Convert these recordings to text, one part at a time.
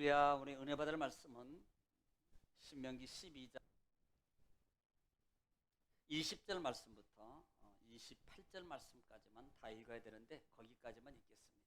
할렐루야. 우리 은혜 받을 말씀은 신명기 12장 20절 말씀부터 28절 말씀까지만 다 읽어야 되는데 거기까지만 읽겠습니다.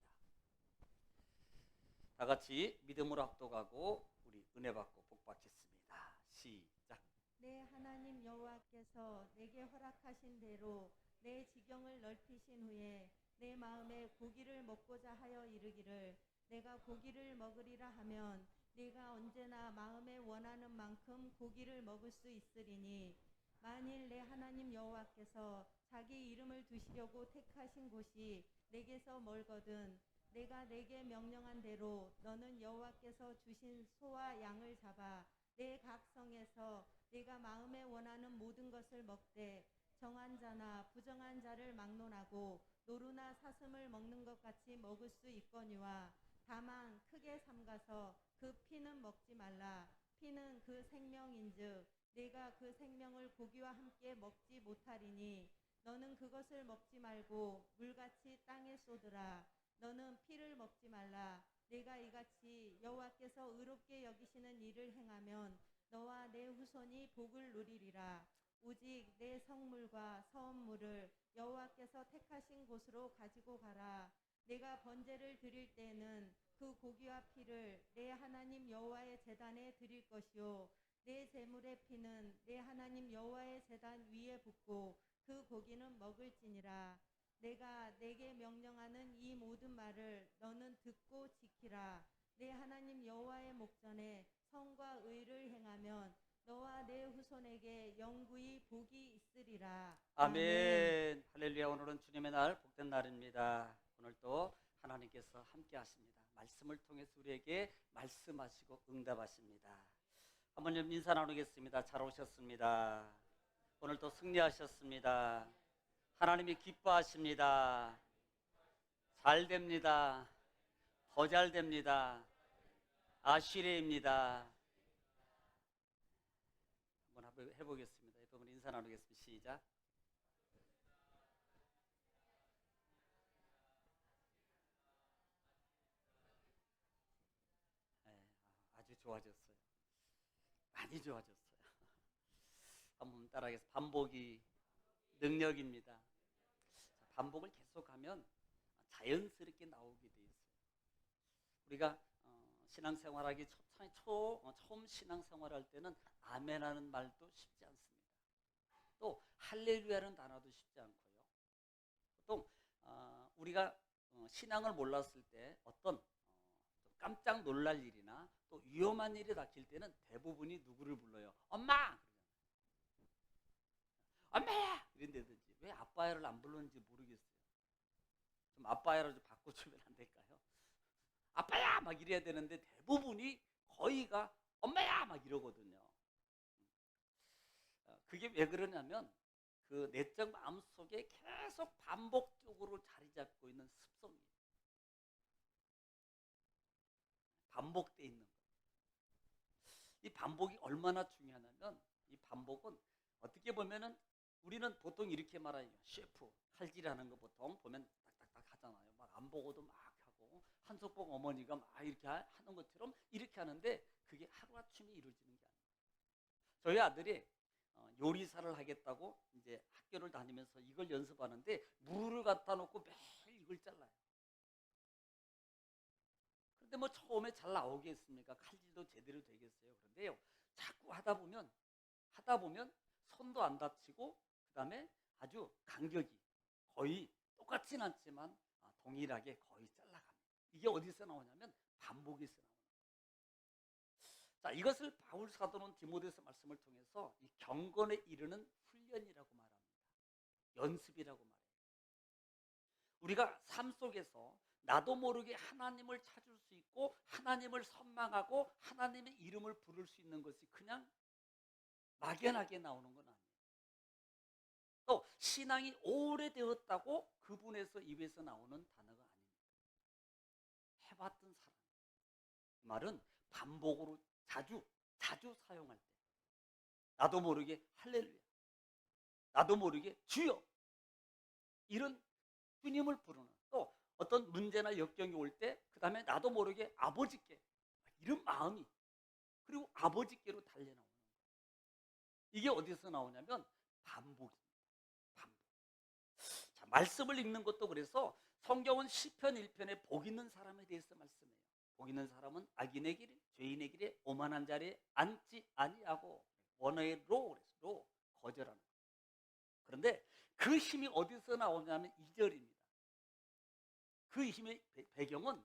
다 같이 믿음으로 합독하고 우리 은혜 받고 복 받겠습니다. 시작. 내 하나님 여호와께서 내게 허락하신 대로 내 지경을 넓히신 후에 내 마음에 고기를 먹고자 하여 이르기를 내가 고기를 먹으리라 하면 네가 언제나 마음에 원하는 만큼 고기를 먹을 수 있으리니 만일 내 하나님 여호와께서 자기 이름을 두시려고 택하신 곳이 내게서 멀거든 내가 내게 명령한 대로 너는 여호와께서 주신 소와 양을 잡아 내 각 성에서 네가 마음에 원하는 모든 것을 먹되 정한 자나 부정한 자를 막론하고 노루나 사슴을 먹는 것 같이 먹을 수 있거니와 다만 크게 삼가서 그 피는 먹지 말라. 피는 그 생명인즉 네가 그 생명을 고기와 함께 먹지 못하리니 너는 그것을 먹지 말고 물같이 땅에 쏟으라. 너는 피를 먹지 말라. 네가 이같이 여호와께서 의롭게 여기시는 일을 행하면 너와 내 후손이 복을 누리리라. 오직 내 성물과 서원물을 여호와께서 택하신 곳으로 가지고 가라. 내가 번제를 드릴 때에는 그 고기와 피를 내 하나님 여호와의 제단에 드릴 것이요 내 제물의 피는 내 하나님 여호와의 제단 위에 붓고 그 고기는 먹을지니라. 내가 내게 명령하는 이 모든 말을 너는 듣고 지키라. 내 하나님 여호와의 목전에 성과 의를 행하면 너와 내 후손에게 영구히 복이 있으리라. 아멘. 할렐루야. 오늘은 주님의 날, 복된 날입니다. 오늘도 하나님께서 함께 하십니다. 말씀을 통해서 우리에게 말씀하시고 응답하십니다. 한번 좀 인사 나누겠습니다. 잘 오셨습니다. 오늘도 승리하셨습니다. 하나님이 기뻐하십니다. 잘 됩니다. 더 잘 됩니다. 아시레입니다. 한번 해보겠습니다. 여러분 인사 나누겠습니다. 시작. 네, 아주 좋아졌어요. 많이 좋아졌어요. 한번 따라하겠습니다. 반복이 능력입니다. 반복을 계속하면 자연스럽게 나오게 돼 있어요. 우리가 신앙생활하기 처음 신앙생활할 때는 아멘하는 말도 쉽지 않습니다. 또 할렐루야라는 단어도 쉽지 않고요. 보통 우리가 신앙을 몰랐을 때 어떤 좀 깜짝 놀랄 일이나 또 위험한 일이 닥칠 때는 대부분이 누구를 불러요? 엄마! 엄마야! 이런다든지 왜 아빠야를 안 불렀는지 모르겠어요. 좀 아빠야를 좀 바꿔주면 안 될까요? 아빠야! 막 이래야 되는데 대부분이 거의가 엄마야! 막 이러거든요. 그게 왜 그러냐면 그 내적 마음속에 계속 반복적으로 자리 잡고 있는 습성이에요. 반복돼 있는 거. 이 반복이 얼마나 중요하냐면 이 반복은 어떻게 보면은 우리는 보통 이렇게 말해요. 셰프 칼질하는 거 보통 보면 딱딱딱 하잖아요. 막 안 보고도 막 하고 한석봉 어머니가 막 이렇게 하는 것처럼 이렇게 하는데 그게 하루아침에 이루어지는 게 아니에요. 저희 아들이 요리사를 하겠다고 이제 학교를 다니면서 이걸 연습하는데 물을 갖다 놓고 매일 이걸 잘라요. 그런데 뭐 처음에 잘 나오겠습니까? 칼질도 제대로 되겠어요. 그런데요, 자꾸 하다 보면 손도 안 다치고 그다음에 아주 간격이 거의 똑같진 않지만 동일하게 거의 잘라갑니다. 이게 어디서 나오냐면 반복에서 나옵니다. 자, 이것을 바울 사도는 디모데서 말씀을 통해서 이 경건에 이르는 훈련이라고 말합니다. 연습이라고 말해요. 우리가 삶 속에서 나도 모르게 하나님을 찾을 수 있고 하나님을 선망하고 하나님의 이름을 부를 수 있는 것이 그냥 막연하게 나오는 건 아니에요. 또 신앙이 오래되었다고 그분에서 입에서 나오는 단어가 아닙니다. 해봤던 사람. 이 말은 반복으로 자주 사용할 때 나도 모르게 할렐루야, 나도 모르게 주여, 이런 주님을 부르는, 또 어떤 문제나 역경이 올 때 그 다음에 나도 모르게 아버지께 이런 마음이, 그리고 아버지께로 달려나오는 거예요. 이게 어디서 나오냐면 반복입니다. 반복. 자, 말씀을 읽는 것도 그래서 성경은 시편 1편에 복 있는 사람에 대해서 말씀해요. 복 있는 사람은 악인의 길, 죄인의 길에 오만한 자리에 앉지 아니하고, 원어로 그래서 거절하는 거예요. 그런데 그 힘이 어디서 나오냐면 2절입니다. 그 힘의 배경은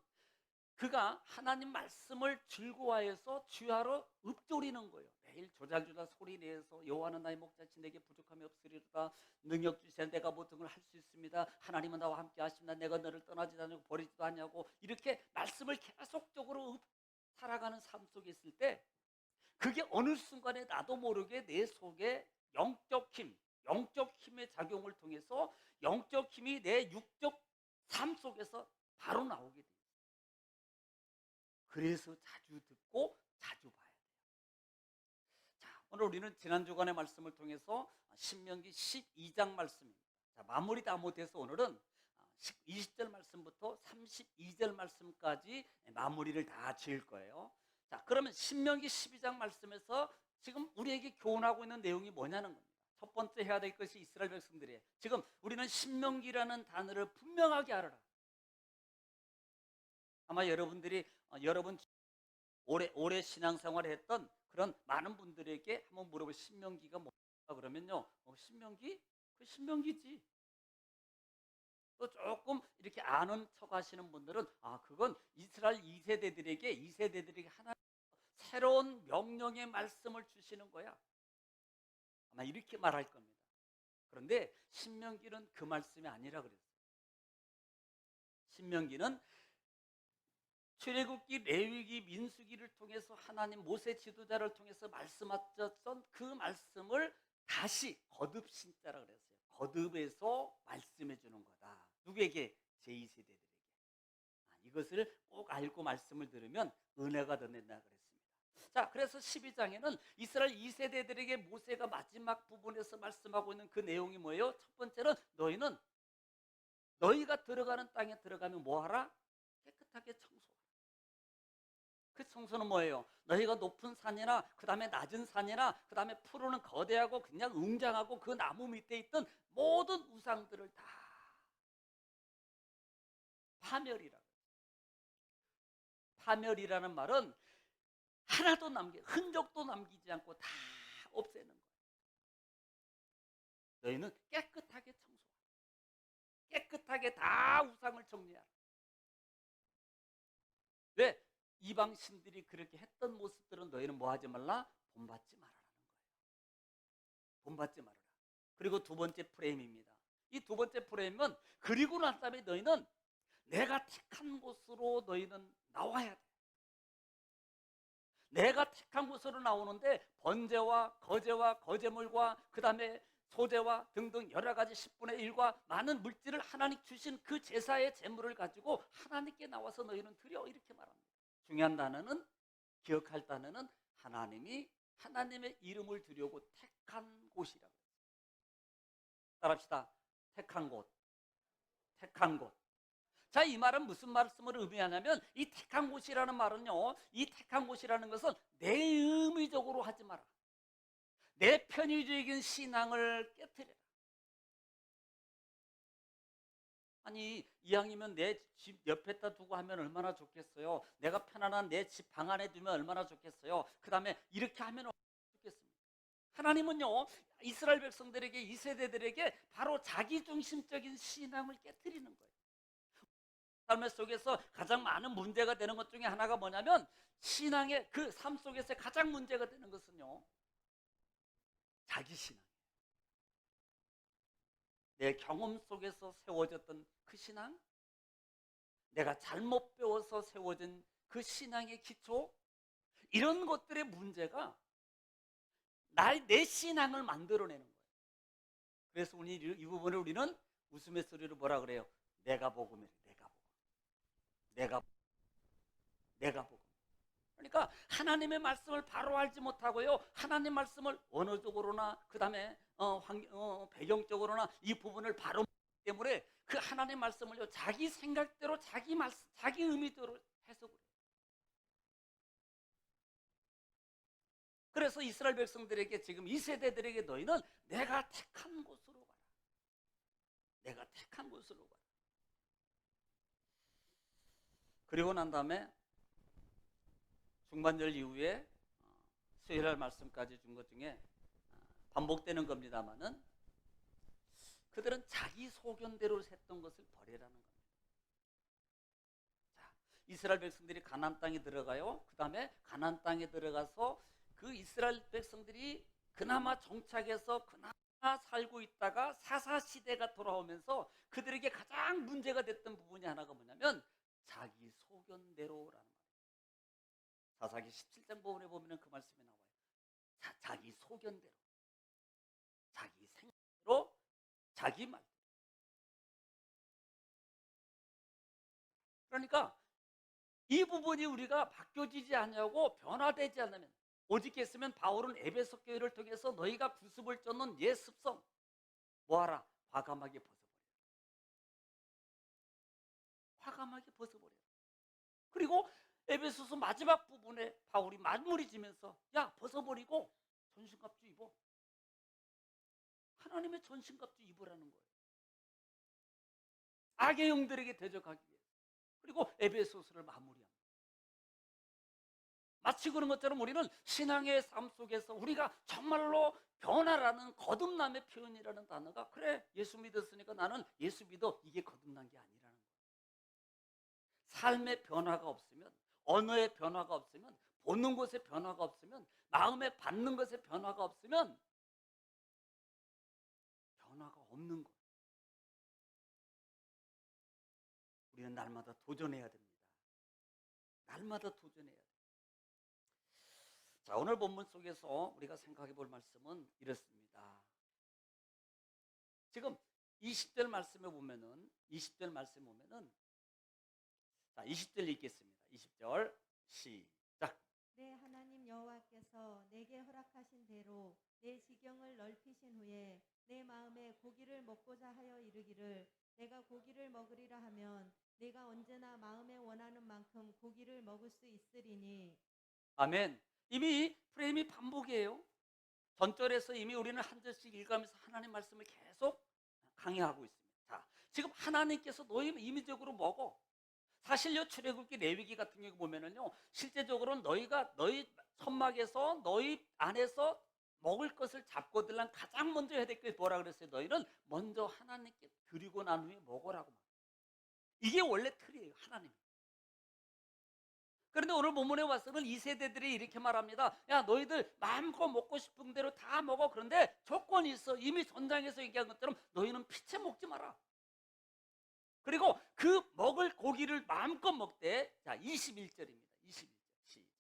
그가 하나님 말씀을 즐거워해서 주야로 읊조리는 거예요. 매일 조잘조잘 소리내서 여호와는 나의 목자시 내게 부족함이 없으리로다. 능력 주시는 내가 모든 걸 할 수 있습니다. 하나님은 나와 함께 하십니다. 내가 너를 떠나지도 않고 버리지도 않냐고, 이렇게 말씀을 계속적으로 살아가는 삶 속에 있을 때 그게 어느 순간에 나도 모르게 내 속에 영적 힘의 작용을 통해서 영적 힘이 내 육적 삶 속에서 바로 나오게 돼요. 그래서 자주 듣고 자주 봐야 돼요. 자, 오늘 우리는 지난 주간의 말씀을 통해서 신명기 12장 말씀입니다. 자, 마무리 다 못해서 오늘은 20절 말씀부터 32절 말씀까지 마무리를 다 지을 거예요. 자, 그러면 신명기 12장 말씀에서 지금 우리에게 교훈하고 있는 내용이 뭐냐는 겁니다. 첫 번째 해야 될 것이 이스라엘 백성들이에요. 지금 우리는 신명기라는 단어를 분명하게 알아라. 아마 여러분들이 여러분 오래 신앙생활을 했던 그런 많은 분들에게 한번 물어볼, 신명기가 뭐냐 그러면요, 신명기? 그 신명기지. 또 조금 이렇게 아는 척 하시는 분들은 그건 이스라엘 2세대들에게 하나 새로운 명령의 말씀을 주시는 거야. 아마 이렇게 말할 겁니다. 그런데 신명기는 그 말씀이 아니라 그랬어요. 신명기는 출애굽기, 레위기, 민수기를 통해서 하나님 모세 지도자를 통해서 말씀하셨던 그 말씀을 다시 거듭 신자라 그랬어요. 거듭해서 말씀해 주는 거다. 누구에게? 제2세대들에게. 이것을 꼭 알고 말씀을 들으면 은혜가 더 된다 그랬습니다. 자, 그래서 12장에는 이스라엘 2세대들에게 모세가 마지막 부분에서 말씀하고 있는 그 내용이 뭐예요? 첫 번째는 너희가 들어가는 땅에 들어가면 뭐하라? 깨끗하게 청소하라. 그 청소는 뭐예요? 너희가 높은 산이나 그 다음에 낮은 산이나 그 다음에 푸르는 거대하고 그냥 웅장하고 그 나무 밑에 있던 모든 우상들을 다 파멸이라고. 파멸이라는 말은 하나도 흔적도 남기지 않고 다 없애는 거예요. 너희는 깨끗하게 청소하라. 깨끗하게 다 우상을 정리하라. 왜? 이방 신들이 그렇게 했던 모습들은 너희는 뭐 하지 말라? 본받지 말아라는 거예요. 본받지 말아라. 그리고 두 번째 프레임입니다. 이 두 번째 프레임은, 그리고 난 다음에 너희는 내가 택한 곳으로 너희는 나와야 돼. 내가 택한 곳으로 나오는데 번제와 거제와 거제물과 그 다음에 소제와 등등 여러 가지 10분의 1과 많은 물질을 하나님 주신 그 제사의 제물을 가지고 하나님께 나와서 너희는 드려, 이렇게 말합니다. 중요한 단어는, 기억할 단어는 하나님이 하나님의 이름을 드리려고 택한 곳이라고 했어요. 따라합시다. 택한 곳. 택한 곳. 자, 이 말은 무슨 말씀을 의미하냐면, 이 택한 곳이라는 말은요, 이 택한 곳이라는 것은 내 의미적으로 하지 마라. 내 편의적인 신앙을 깨트려라. 아니, 이왕이면 내 집 옆에다 두고 하면 얼마나 좋겠어요. 내가 편안한 내 집 방 안에 두면 얼마나 좋겠어요. 그 다음에 이렇게 하면 얼마나 좋겠습니까? 하나님은요, 이스라엘 백성들에게, 이 세대들에게 바로 자기중심적인 신앙을 깨트리는 거예요. 삶 속에서 가장 많은 문제가 되는 것 중에 하나가 뭐냐면, 신앙의 그 삶 속에서 가장 문제가 되는 것은요, 자기 신앙. 내 경험 속에서 세워졌던 그 신앙, 내가 잘못 배워서 세워진 그 신앙의 기초, 이런 것들의 문제가 내 신앙을 만들어내는 거예요. 그래서 이 부분을 우리는 웃음의 소리로 뭐라 그래요? 내가 복음이래. 내가 복음. 그러니까 하나님의 말씀을 바로 알지 못하고요, 하나님 말씀을 언어적으로나 그 다음에 배경적으로나 이 부분을 바로 모르기 때문에 그 하나님 말씀을요, 자기 생각대로 자기 의미대로 해석을 해요. 그래서 이스라엘 백성들에게 지금 이 세대들에게 너희는 내가 택한 곳으로 가라. 내가 택한 곳으로 가라. 그리고 난 다음에 중반절 이후에 수요일날 말씀까지 준 것 중에 반복되는 겁니다만은 그들은 자기 소견대로 했던 것을 버리라는 겁니다. 자, 이스라엘 백성들이 가나안 땅에 들어가요. 그 다음에 가나안 땅에 들어가서 그 이스라엘 백성들이 그나마 정착해서 그나마 살고 있다가 사사시대가 돌아오면서 그들에게 가장 문제가 됐던 부분이 하나가 뭐냐면 자기 소견대로라는 말이에요. 사사기 17장 부분에 보면 그 말씀이 나와요. 자기 소견대로, 자기 생각대로, 자기 말. 그러니까 이 부분이 우리가 바뀌어지지 않냐고 변화되지 않으면, 오직 했으면 바울은 에베소 교회를 통해서 너희가 구습을 쫓는 옛 습성 뭐하라? 과감하게 벗어버려. 과감하게 벗어버려. 그리고 에베소서 마지막 부분에 바울이 마무리 지면서 야 벗어버리고 전신갑주 입어. 하나님의 전신갑주 입으라는 거예요. 악의 영들에게 대적하기 위해. 그리고 에베소서를 마무리합니다. 마치 그런 것처럼 우리는 신앙의 삶 속에서 우리가 정말로 변화라는 거듭남의 표현이라는 단어가 그래 예수 믿었으니까 나는 예수 믿어 이게 거듭난 게 아니라는 거예요. 삶의 변화가 없으면, 언어의 변화가 없으면, 보는 것의 변화가 없으면, 마음에 받는 것의 변화가 없으면 변화가 없는 거예요. 우리는 날마다 도전해야 됩니다. 날마다 도전해야 돼요. 자, 오늘 본문 속에서 우리가 생각해 볼 말씀은 이렇습니다. 지금 20절 말씀에 보면은 자, 20절 읽겠습니다. 20절 시작. 내 하나님 여호와께서 내게 허락하신 대로 내 지경을 넓히신 후에 내 마음에 고기를 먹고자 하여 이르기를 내가 고기를 먹으리라 하면 내가 언제나 마음에 원하는 만큼 고기를 먹을 수 있으리니. 아멘. 이미 프레임이 반복이에요. 전절에서 이미 우리는 한 절씩 읽으면서 하나님 말씀을 계속 강의하고 있습니다. 자, 지금 하나님께서 너희 임의적으로 먹어. 사실요 출애굽기 레위기 같은 경우 보면은요 실제적으로는 너희가 너희 천막에서 너희 안에서 먹을 것을 잡고 들란 가장 먼저 해야 될 게 뭐라 그랬어요? 너희는 먼저 하나님께 드리고 난 후에 먹으라고. 이게 원래 틀이에요. 하나님. 그런데 오늘 본문에 와서는 이 세대들이 이렇게 말합니다. 야 너희들 마음껏 먹고 싶은 대로 다 먹어. 그런데 조건이 있어. 이미 전장에서 얘기한 것처럼 너희는 피채 먹지 마라. 그리고 그 먹을 고기를 마음껏 먹되. 자 21절입니다. 21절 시작.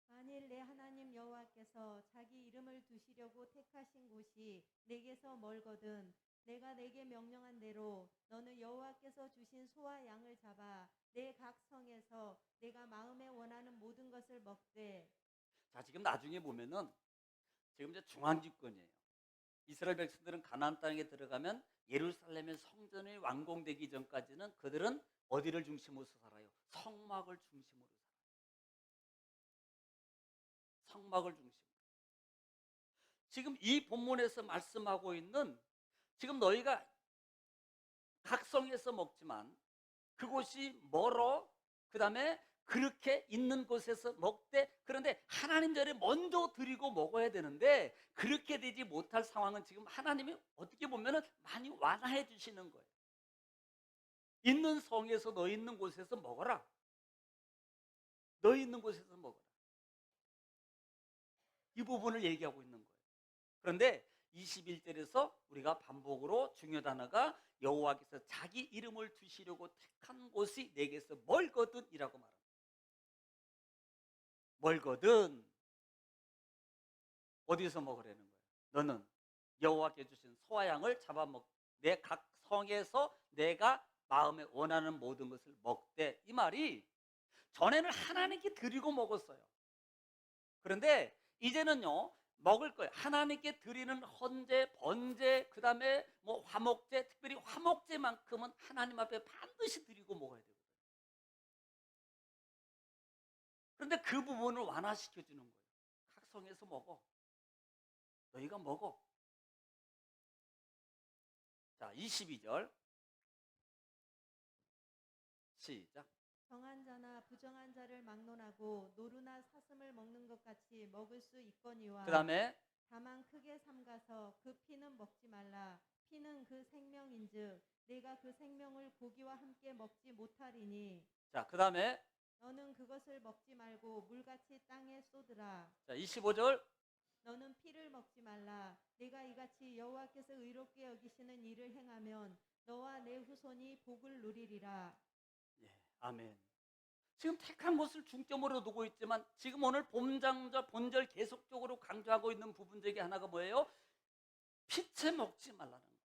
만일 내 하나님 여호와께서 자기 이름을 두시려고 택하신 곳이 내게서 멀거든 내가 내게 명령한 대로 너는 여호와께서 주신 소와 양을 잡아 내 각 성에서 내가 마음에 원하는 모든 것을 먹되. 자 지금 나중에 보면은 지금 이제 중앙집권이에요. 이스라엘 백성들은 가나안 땅에 들어가면 예루살렘의 성전이 완공되기 전까지는 그들은 어디를 중심으로 살아요? 성막을 중심으로 살아요. 성막을 중심으로. 지금 이 본문에서 말씀하고 있는 지금 너희가 각 성에서 먹지만 그곳이 멀어. 그 다음에 그렇게 있는 곳에서 먹되. 그런데 하나님 전에 먼저 드리고 먹어야 되는데 그렇게 되지 못할 상황은 지금 하나님이 어떻게 보면은 많이 완화해 주시는 거예요. 있는 성에서 너 있는 곳에서 먹어라. 너 있는 곳에서 먹어라. 이 부분을 얘기하고 있는 거예요. 그런데 21절에서 우리가 반복으로 중요 단어가 여호와께서 자기 이름을 두시려고 택한 곳이 내게서 멀거든 이라고 말합니다. 멀거든. 어디서 먹으라는 거예요? 너는 여호와께 주신 소와 양을 잡아먹 내 각 성에서 내가 마음에 원하는 모든 것을 먹되. 이 말이 전에는 하나님께 드리고 먹었어요. 그런데 이제는요 먹을 거예요. 하나님께 드리는 헌제, 번제, 그 다음에 뭐 화목제, 특별히 화목제만큼은 하나님 앞에 반드시 드리고 먹어야 되거든요. 그런데 그 부분을 완화시켜 주는 거예요. 각 숙성해서 먹어. 너희가 먹어. 자, 22절 시작. 정한 자나 부정한 자를 막론하고 노루나 사슴을 먹는 것 같이 먹을 수 있거니와 그 다음에 다만 크게 삼가서 그 피는 먹지 말라. 피는 그 생명인즉 내가 그 생명을 고기와 함께 먹지 못하리니 자, 그 다음에 너는 그것을 먹지 말고 물같이 땅에 쏟으라. 자, 25절 너는 피를 먹지 말라. 내가 이같이 여호와께서 의롭게 여기시는 일을 행하면 너와 내 후손이 복을 누리리라. 예, 아멘. 지금 택한 것을 중점으로 두고 있지만 지금 오늘 본절 계속적으로 강조하고 있는 부분 중에 하나가 뭐예요? 피채 먹지 말라는 거예요.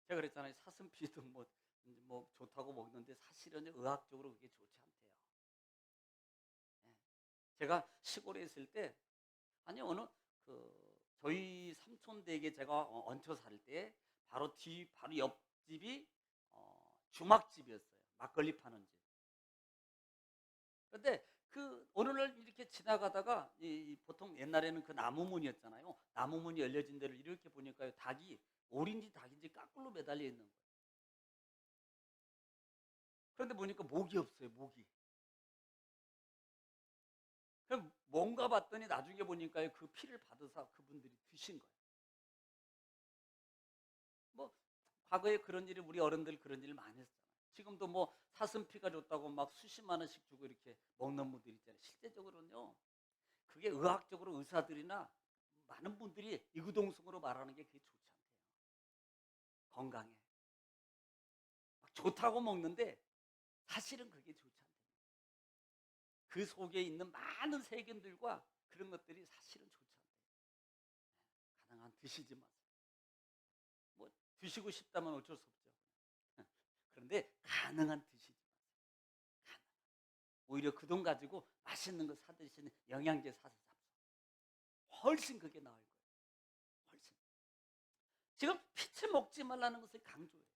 제가 그랬잖아요. 사슴피도 뭐 좋다고 먹는데 사실은 의학적으로 그게 좋지 않대요. 예. 제가 시골에 있을 때 아니 어느 저희 삼촌 댁에 제가 얹혀 살 때 바로 옆집이 주막집이었어요. 막걸리 파는 집. 그런데 그 어느 날 이렇게 지나가다가 보통 옛날에는 그 나무문이었잖아요. 나무문이 열려진 데를 이렇게 보니까요, 닭이 오리인지 닭인지 까꿀로 매달려 있는 거예요. 그런데 보니까 목이 없어요. 목이. 그럼 뭔가 봤더니 나중에 보니까요, 그 피를 받아서 그분들이 드신 거예요. 뭐 과거에 그런 일이 우리 어른들 그런 일을 많이 했잖아요. 지금도 뭐 사슴피가 좋다고 막 수십만 원씩 주고 이렇게 먹는 분들 있잖아요. 실제적으로는요, 그게 의학적으로 의사들이나 많은 분들이 이구동성으로 말하는 게 그게 좋지 않대요. 건강에. 막 좋다고 먹는데 사실은 그게 좋지 않대요. 그 속에 있는 많은 세균들과 그런 것들이 사실은 좋지 않대요. 가능한 드시지 마세요. 뭐 드시고 싶다면 어쩔 수 없죠. 그런데 가능한 드시지 마세요. 오히려 그 돈 가지고 맛있는 거 사 드시는 영양제 사서 잡숴. 훨씬 그게 나을 거예요. 훨씬. 지금 피채 먹지 말라는 것을 강조해요.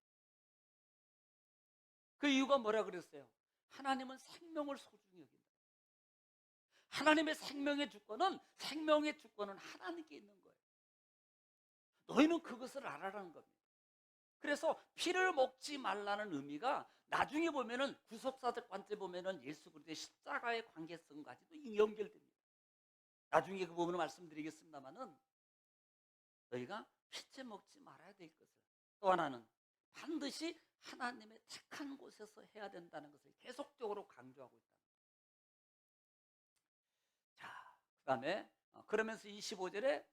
그 이유가 뭐라 그랬어요? 하나님은 생명을 소중히 여긴다. 하나님의 생명의 주권은 하나님께 있는 거예요. 너희는 그것을 알아라는 겁니다. 그래서 피를 먹지 말라는 의미가 나중에 보면은 구속사적 관점 보면은 예수 그리스도의 십자가의 관계성까지도 연결됩니다. 나중에 그 부분을 말씀드리겠습니다만은 너희가 피채 먹지 말아야 될 것을 또 하나는 반드시 하나님의 택한 곳에서 해야 된다는 것을 계속적으로 강조하고 있다. 자, 그 다음에 그러면서 25절에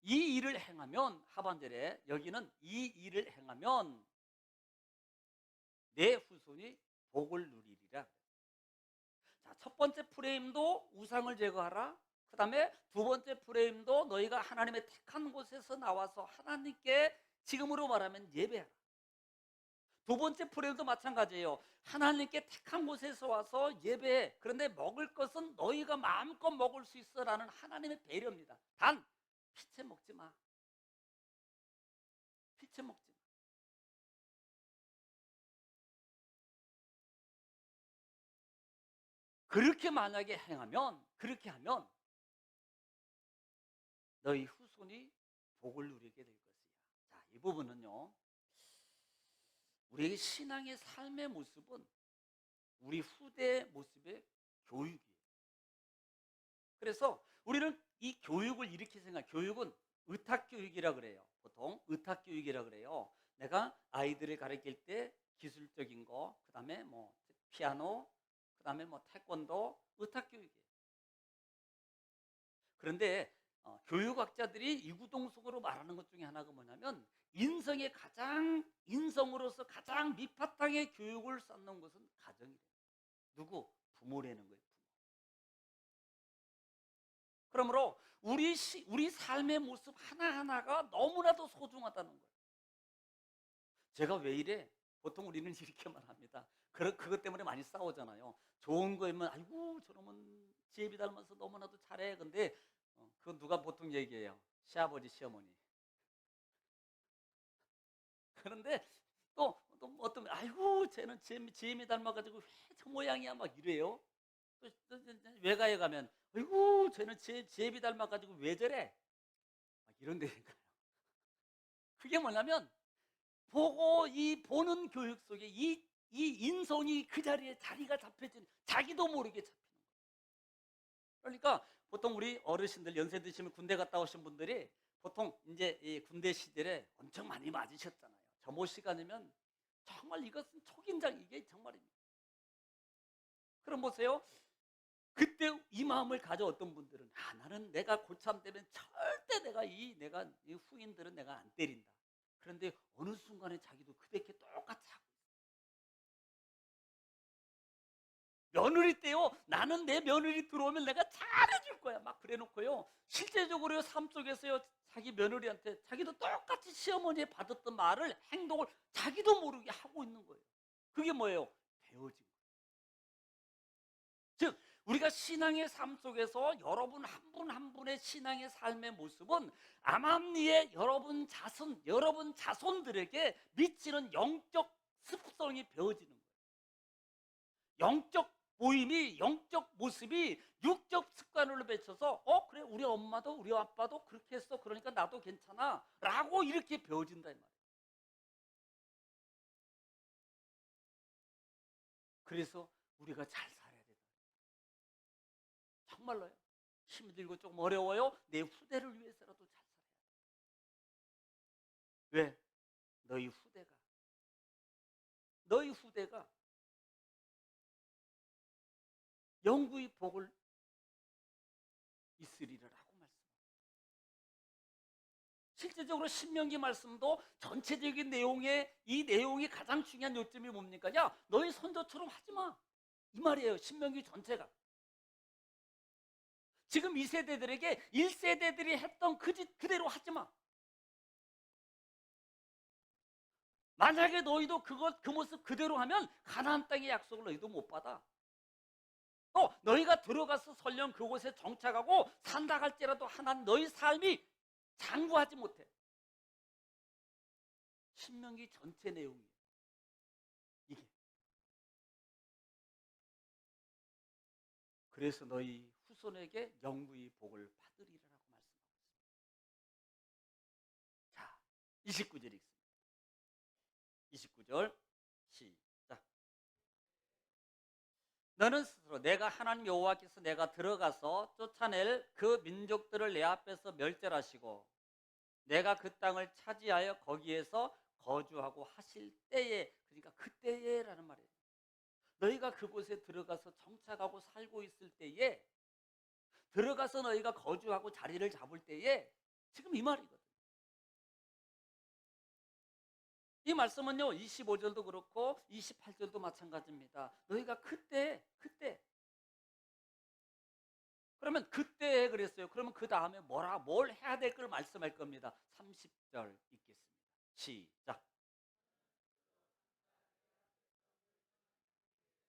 이 일을 행하면 하반절에 여기는 이 일을 행하면 내 후손이 복을 누리리라. 자, 첫 번째 프레임도 우상을 제거하라. 그 다음에 두 번째 프레임도 너희가 하나님의 택한 곳에서 나와서 하나님께 지금으로 말하면 예배하라. 두 번째 프레임도 마찬가지예요. 하나님께 택한 곳에서 와서 예배해. 그런데 먹을 것은 너희가 마음껏 먹을 수 있어라는 하나님의 배려입니다. 단 피채 먹지 마. 피채 먹지 마. 그렇게 만약에 그렇게 하면 너희 후손이 복을 누리게 될 것이야. 자, 이 부분은요, 우리의 신앙의 삶의 모습은 우리 후대의 모습의 교육이에요. 그래서 우리는 이 교육을 이렇게 생각해요. 교육은 의탁교육이라 그래요. 보통 의탁교육이라 그래요. 내가 아이들을 가르칠 때 기술적인 거, 그 다음에 뭐 피아노, 그 다음에 뭐 태권도, 의탁교육이에요. 그런데 교육학자들이 이구동성으로 말하는 것 중에 하나가 뭐냐면 인성으로서 가장 밑바탕의 교육을 쌓는 것은 가정이래요. 누구? 부모라는 거예요. 부모. 그러므로 우리 삶의 모습 하나하나가 너무나도 소중하다는 거예요. 제가 왜 이래? 보통 우리는 이렇게만 합니다. 그것 때문에 많이 싸우잖아요. 좋은 거면 아이고 저놈은 지혜비 닮아서 너무나도 잘해. 근데 그건 누가 보통 얘기해요? 시아버지, 시어머니. 그런데 또 어떤 아이고 쟤는 지혜미 닮아가지고 왜 저 모양이야 막 이래요. 또 외가에 가면 아이고 쟤는 제 제비 닮아가지고 왜 저래? 막 이런 데니까요. 그게 뭐냐면 이 보는 교육 속에 이 인성이 그 자리에 자리가 잡혀지는 자기도 모르게 잡히는 거예요. 그러니까 보통 우리 어르신들 연세 드시면 군대 갔다 오신 분들이 보통 이제 이 군대 시절에 엄청 많이 맞으셨잖아요. 점호 시간이면 정말 이것은 초긴장 이게 정말입니다. 그럼 보세요. 그때 이 마음을 가져 어떤 분들은 나는 내가 고참되면 절대 내가 이 후임들은 내가 안 때린다. 그런데 어느 순간에 자기도 그렇게 똑같이 하고 며느리 때요. 나는 내 며느리 들어오면 내가 잘해줄 거야. 막 그래놓고요. 실제적으로 삶 속에서요. 자기 며느리한테 자기도 똑같이 시어머니에 받았던 말을 행동을 자기도 모르게 하고 있는 거예요. 그게 뭐예요? 배워진 거예요. 즉 우리가 신앙의 삶 속에서 여러분 한 분 한 분의 신앙의 삶의 모습은 암암리에 여러분 자손들에게 미치는 영적 습성이 배워지는 거예요. 영적 보임이 영적 모습이 육적 습관으로 맺혀서 그래 우리 엄마도 우리 아빠도 그렇게 했어 그러니까 나도 괜찮아 라고 이렇게 배워진다 이 말이에요. 그래서 우리가 잘 살아야 된다. 정말로요. 힘이 들고 조금 어려워요. 내 후대를 위해서라도 잘 살아야 돼. 왜? 너희 후대가 영구의 복을 있으리라고 말씀. 실제적으로 신명기 말씀도 전체적인 이 내용이 가장 중요한 요점이 뭡니까? 야, 너희 선조처럼 하지 마. 이 말이에요. 신명기 전체가. 지금 이 세대들에게 1세대들이 했던 그 짓 그대로 하지 마. 만약에 너희도 그 모습 그대로 하면 가나안 땅의 약속을 너희도 못 받아. 또 너희가 들어가서 설령 그곳에 정착하고 산다 할지라도 하나님 너희 삶이 장구하지 못해. 신명기 전체 내용이에요. 이게. 그래서 너희 후손에게 영구의 복을 받으리라고 말씀하고 있습니다. 자, 29절 읽습니다. 29절 시작. 너는 스스로 내가 하나님 여호와께서 내가 들어가서 쫓아낼 그 민족들을 내 앞에서 멸절하시고 내가 그 땅을 차지하여 거기에서 거주하고 하실 때에, 그러니까 그때에라는 말이에요. 너희가 그곳에 들어가서 정착하고 살고 있을 때에, 들어가서 너희가 거주하고 자리를 잡을 때에, 지금 이 말이거든요. 이 말씀은요 25절도 그렇고 28절도 마찬가지입니다. 너희가 그때 그러면 그때 그랬어요. 그러면 그 다음에 뭘 해야 될 걸 말씀할 겁니다. 30절 읽겠습니다. 시작.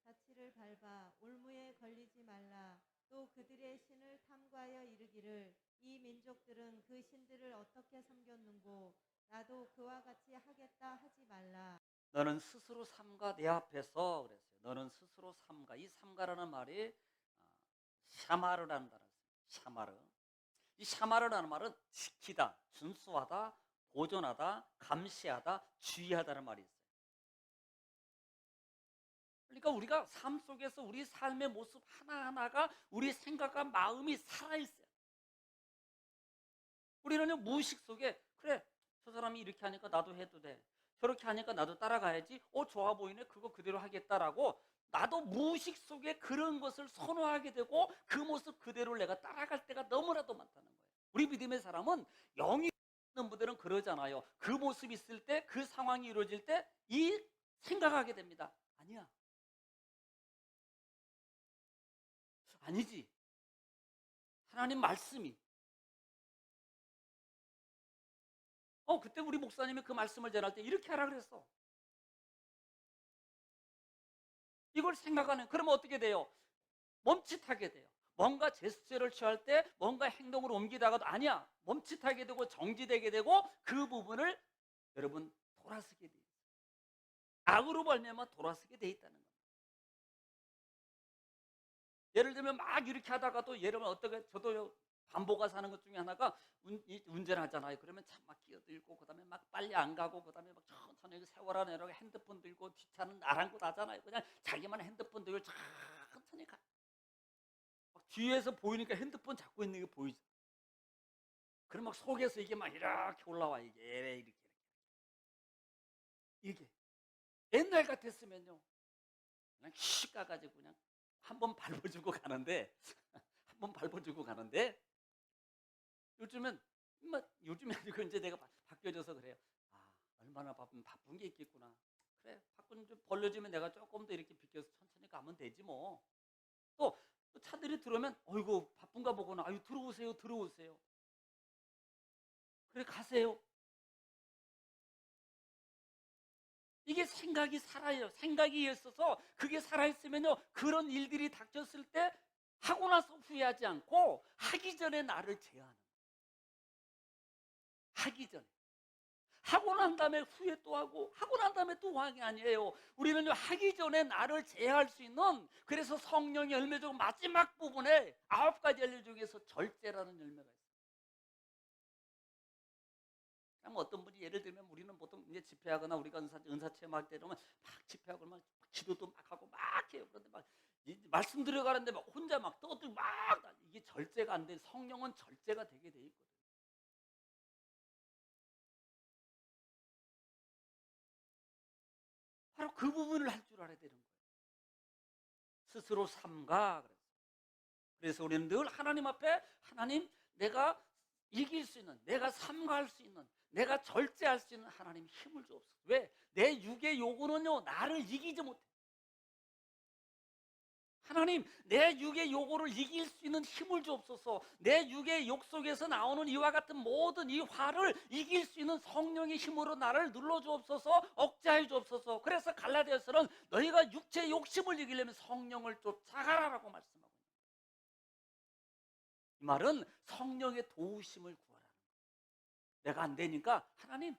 자취를 밟아 올무에 걸리지 말라. 또 그들의 신을 탐구하여 이르기를 이 민족들은 그 신들을 어떻게 섬겼는고 나도 그와 같이 하겠다 하지 말라. 너는 스스로 삼가 내 앞에서 그랬어요. 너는 스스로 삼가. 이 삼가라는 말이 샤마르라는 단어예요. 샤마르. 이 샤마르라는 말은 지키다, 준수하다, 보존하다, 감시하다, 주의하다는 말이 있어요. 그러니까 우리가 삶 속에서 우리 삶의 모습 하나하나가 우리 생각과 마음이 살아있어요. 우리는 무의식 속에 그래 저 사람이 이렇게 하니까 나도 해도 돼. 저렇게 하니까 나도 따라가야지. 좋아 보이네. 그거 그대로 하겠다라고 나도 무의식 속에 그런 것을 선호하게 되고 그 모습 그대로를 내가 따라갈 때가 너무나도 많다는 거예요. 우리 믿음의 사람은 영이 있는 분들은 그러잖아요. 그 모습이 있을 때 그 상황이 이루어질 때 이 생각하게 됩니다. 아니야. 아니지. 하나님 말씀이 그때 우리 목사님이 그 말씀을 전할 때 이렇게 하라 그랬어. 이걸 생각하는, 그러면 어떻게 돼요? 멈칫하게 돼요. 뭔가 제스처를 취할 때 뭔가 행동을 옮기다가도 아니야. 멈칫하게 되고 정지되게 되고 그 부분을 여러분 돌아서게 돼요. 악으로 말미암아 돌아서게 돼 있다는 겁니다. 예를 들면 막 이렇게 하다가도 예를 들면 어떻게 저도 반보가 사는 것 중에 하나가 운전하잖아요. 그러면 차 막 끼어들고 그다음에 막 빨리 안 가고 그다음에 막 천천히 세워라 내라고 핸드폰 들고 뒷차는 아랑곳하잖아요. 그냥 자기만 핸드폰 들고 천천히 가. 막 뒤에서 보이니까 핸드폰 잡고 있는 게 보이죠. 그럼 막 속에서 이게 막 이렇게 올라와 이게 옛날 같았으면요 그냥 씩 가가지고 그냥 한번 밟아주고 가는데 한 번 밟아주고 가는데 요즘은 요즘에 아니고 이제 내가 바뀌어져서 그래요. 아 얼마나 바쁜 게 있겠구나. 그래 바쁜 좀 벌려주면 내가 조금 더 이렇게 비켜서 천천히 가면 되지 뭐. 또 차들이 들어오면 어이구 바쁜가 보구나. 아유 들어오세요 들어오세요. 그래 가세요. 이게 생각이 살아요. 생각이 있어서 그게 살아있으면요 그런 일들이 닥쳤을 때 하고 나서 후회하지 않고 하기 전에 나를 제어하는 거예요. 하기 전에. 하고 난 다음에 후회 또 하고 난 다음에 또 후회가 아니에요. 우리는요 하기 전에 나를 제어할 수 있는, 그래서 성령의 열매 중 마지막 부분에 9가지 열매 중에서 절제라는 열매가 있어요. 그럼 어떤 분이 예를 들면 우리는 보통 이제 집회하거나 우리가 은사 체험할 때 이러면 막 집회하고 막 기도도 막 하고 막 해요. 그런데 막 말씀 들어가는데 막 혼자 막 떠들고 막 이게 절제가 안 돼. 성령은 절제가 되게 돼 있거든. 바로 그 부분을 할 줄 알아야 되는 거예요. 스스로 삼가 그랬어요. 그래서 우리는 늘 하나님 앞에 하나님 내가 이길 수 있는, 내가 삼가할 수 있는, 내가 절제할 수 있는 하나님 힘을 주옵소서. 왜? 내 육의 요구는요 나를 이기지 못해. 하나님 내 육의 요구를 이길 수 있는 힘을 주옵소서. 내 육의 욕 속에서 나오는 이와 같은 모든 이 화를 이길 수 있는 성령의 힘으로 나를 눌러주옵소서, 억제해 주옵소서. 그래서 갈라디아서는 너희가 육체의 욕심을 이기려면 성령을 쫓아가라라고 말씀하고 있는 거예요. 이 말은 성령의 도우심을 구하라는 거예요. 내가 안 되니까 하나님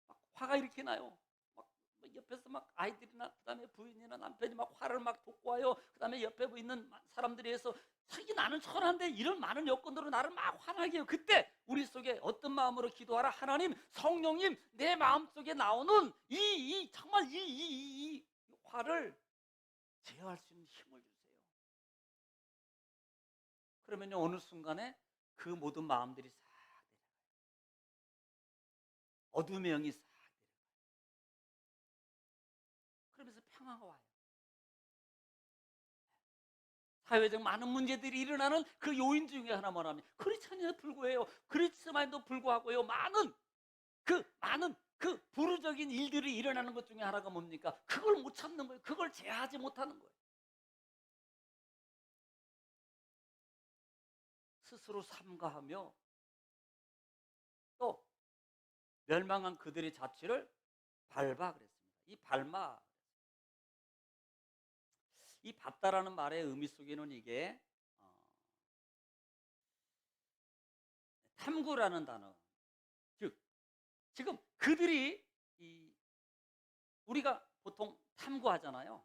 막 화가 이렇게 나요. 막 옆에서 막 아이들이나 그다음에 부인이나 남편이 막 화를 막 돋구어요. 그다음에 옆에 있는 사람들이 해서 자기 나는 천한데 이런 많은 여건으로 나를 막 화나게 해요. 그때 우리 속에 어떤 마음으로 기도하라. 하나님 성령님 내 마음 속에 나오는 정말 이 화를 제어할 수 있는 힘을 주세요. 그러면요 어느 순간에 그 모든 마음들이 싹 내려가요. 어둠의 영이 싹 내려가요. 그러면서 평화가 와요. 사회적 많은 문제들이 일어나는 그 요인 중에 하나 뭐냐면 크리스찬에도 불구해요. 크리스만도 불구하고요. 많은 그 부르적인 일들이 일어나는 것 중에 하나가 뭡니까? 그걸 못 참는 거예요. 그걸 제어하지 못하는 거예요. 스스로 삼가하며 또 멸망한 그들의 자취를 밟아 그랬습니다. 이 밟다라는 말의 의미 속에는 이게 탐구라는 단어, 즉 지금 그들이 우리가 보통 탐구하잖아요.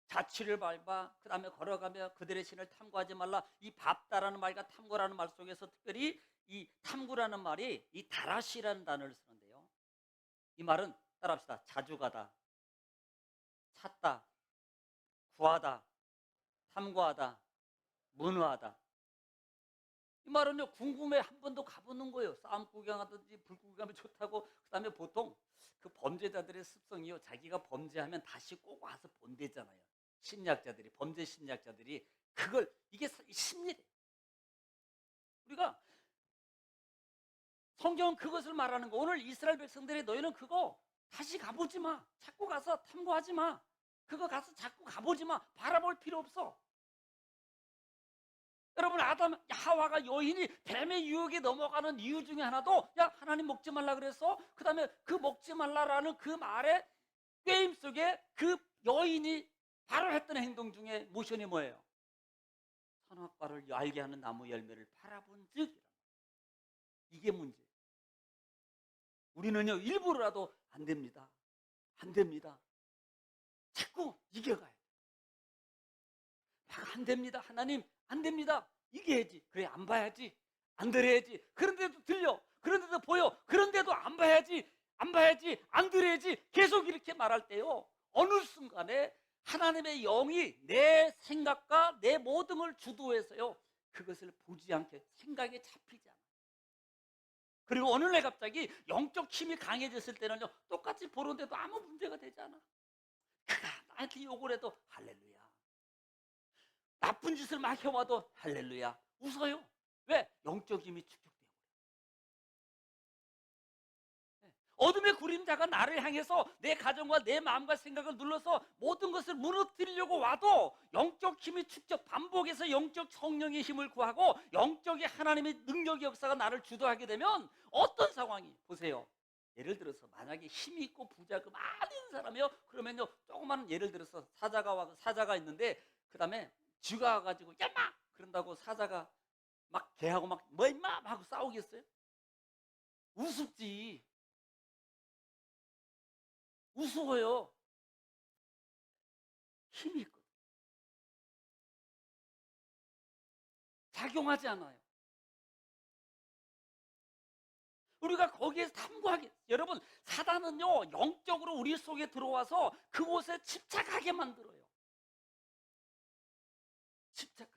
자취를 밟아 그다음에 걸어가며 그들의 신을 탐구하지 말라. 이 밟다라는 말과 탐구라는 말 속에서 특별히 이 탐구라는 말이 이 다라시라는 단어를 쓰는데요. 이 말은 따라합시다. 자주 가다, 찾다, 구하다, 탐구하다, 문의하다. 이 말은요 궁금해 한 번 더 가보는 거예요. 싸움 구경하든지 불 구경하면 좋다고. 그다음에 보통 그 범죄자들의 습성이요 자기가 범죄하면 다시 꼭 와서 본대잖아요. 심리학자들이, 범죄 심리학자들이 그걸, 이게 심리래. 우리가 성경은 그것을 말하는 거. 오늘 이스라엘 백성들이 너희는 그거 다시 가보지 마. 자꾸 가서 탐구하지 마. 그거 가서 자꾸 가보지 마. 바라볼 필요 없어. 여러분 아담 하와가 여인이 뱀의 유혹에 넘어가는 이유 중에 하나도 야 하나님 먹지 말라 그래서 그 다음에 그 먹지 말라라는 그 말의 게임 속에 그 여인이 바로 했던 행동 중에 모션이 뭐예요? 선악과를 알게 하는 나무 열매를 바라본 즉, 이게 문제예요. 우리는요 일부러라도 안 됩니다. 안 됩니다. 자꾸 이겨가요. 막 안 됩니다. 하나님 안 됩니다. 이게 해야지. 그래 안 봐야지. 안 들어야지. 그런데도 들려. 그런데도 보여. 그런데도 안 봐야지. 안 봐야지. 안 들어야지. 계속 이렇게 말할 때요. 어느 순간에 하나님의 영이 내 생각과 내 모든 걸 주도해서요. 그것을 보지 않게 생각에 잡히지 않아요. 그리고 어느 날 갑자기 영적 힘이 강해졌을 때는요. 똑같이 보는데도 아무 문제가 되지 않아. 그가 나한테 욕을 해도 할렐루야. 나쁜 짓을 막 해와도 할렐루야. 웃어요. 왜? 영적 힘이 축적돼요. 어둠의 그림자가 나를 향해서 내 가정과 내 마음과 생각을 눌러서 모든 것을 무너뜨리려고 와도 영적 힘이 축적, 반복해서 영적 성령의 힘을 구하고 영적인 하나님의 능력의 역사가 나를 주도하게 되면 어떤 상황이 보세요. 예를 들어서 만약에 힘이 있고 부자가 많은 사람이요. 그러면요 조그마한 예를 들어서 사자가 있는데 그 다음에 쥐가 와가지고 야마 그런다고 사자가 막 걔하고 막 뭐 임마 하고 싸우겠어요? 우습지. 우스워요. 힘이 있거든. 작용하지 않아요. 우리가 거기에서 탐구하게 여러분 사단은요 영적으로 우리 속에 들어와서 그곳에 집착하게 만들어요. 집착하게.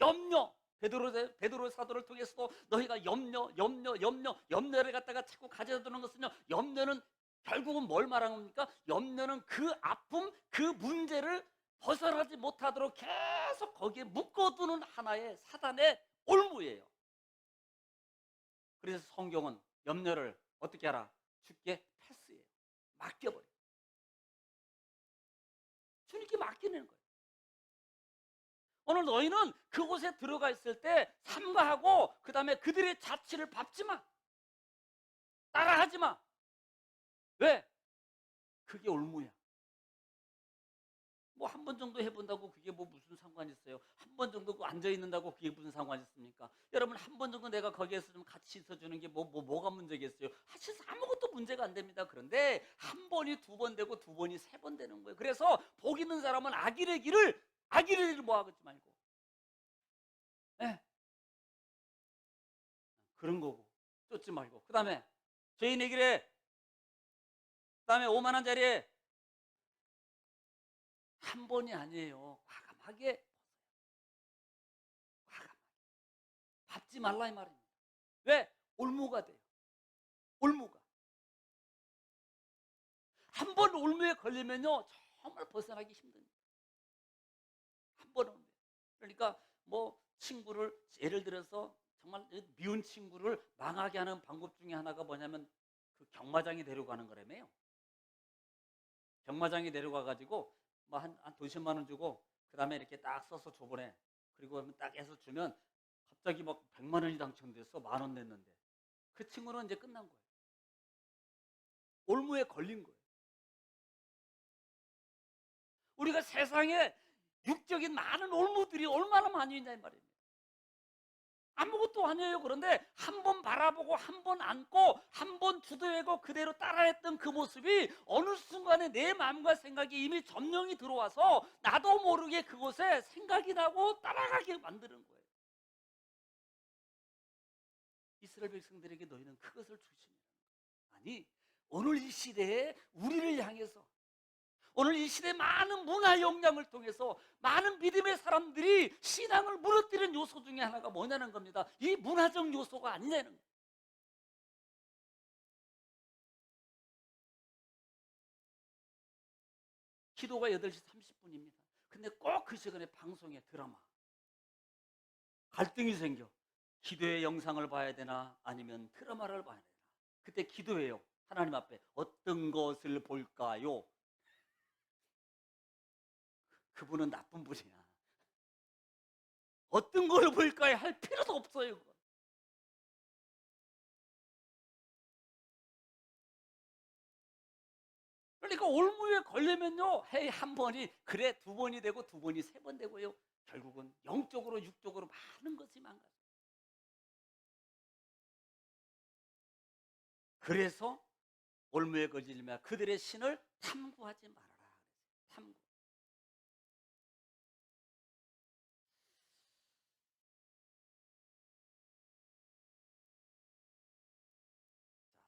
염려. 베드로 사도를 통해서도 너희가 염려를 갖다가 자꾸 가져다 두는 것은요. 염려는 결국은 뭘 말하는 겁니까? 염려는 그 아픔, 그 문제를 벗어나지 못하도록 계속 거기에 묶어두는 하나의 사단의 올무예요. 그래서 성경은 염려를 어떻게 하라? 주께 패스해요. 맡겨버려요. 주님께 맡기는 거예요. 오늘 너희는 그곳에 들어가 있을 때 삼가하고 그 다음에 그들의 자취를 밟지 마. 따라하지 마. 왜? 그게 올무야. 뭐 한 번 정도 해본다고 그게 뭐 무슨 상관이 있어요? 한 번 정도 앉아 있는다고 그게 무슨 상관이 있습니까? 여러분 한 번 정도 내가 거기에서 좀 같이 있어주는 게 뭐가 문제겠어요? 사실 아무것도 문제가 안 됩니다. 그런데 한 번이 두 번 되고 두 번이 세 번 되는 거예요. 그래서 복 있는 사람은 악인의 길을 모아가지 말고, 네, 그런 거고 쫓지 말고. 그 다음에 죄인의 길에, 그 다음에 오만한 자리에 한 번이 아니에요. 과감하게 밟지 말라 이 말입니다. 왜? 올무가 돼요. 올무가. 한 번 올무에 걸리면요 정말 벗어나기 힘듭니다. 한 번 올무에. 그러니까 뭐 친구를 예를 들어서 정말 미운 친구를 망하게 하는 방법 중에 하나가 뭐냐면 그 경마장에 데려가는 거라며요. 경마장에 데려가 가지고 뭐 한 도십만 원 주고 그 다음에 이렇게 딱 써서 줘보내. 그리고 딱 해서 주면 갑자기 막 100만 원이 당첨됐어. 10,000원 냈는데 그 친구는 이제 끝난 거예요. 올무에 걸린 거예요. 우리가 세상에 육적인 많은 올무들이 얼마나 많이 있냐 이 말입니다. 아무것도 아니에요. 그런데 한 번 바라보고 한 번 안고 한 번 주도하고 그대로 따라했던 그 모습이 어느 순간에 내 마음과 생각이 이미 점령이 들어와서 나도 모르게 그곳에 생각이 나고 따라가게 만드는 거예요. 이스라엘 백성들에게 너희는 그것을 조심해라. 아니 오늘 이 시대에 우리를 향해서 오늘 이 시대 많은 문화 역량을 통해서 많은 믿음의 사람들이 신앙을 무너뜨리는 요소 중에 하나가 뭐냐는 겁니다. 이 문화적 요소가 아니냐는 거예요. 기도가 8시 30분입니다. 근데 꼭 그 시간에 방송에 드라마 갈등이 생겨. 기도의 영상을 봐야 되나 아니면 드라마를 봐야 되나. 그때 기도해요. 하나님 앞에 어떤 것을 볼까요? 그분은 나쁜 분이야. 어떤 걸 볼까요? 할 필요도 없어요. 그러니까 올무에 걸리면요, 헤이 한 번이 그래 두 번이 되고 두 번이 세 번 되고요. 결국은 영적으로 육적으로 많은 것이 망가져. 그래서 올무에 걸리면 그들의 신을 탐구하지 말아라. 탐구.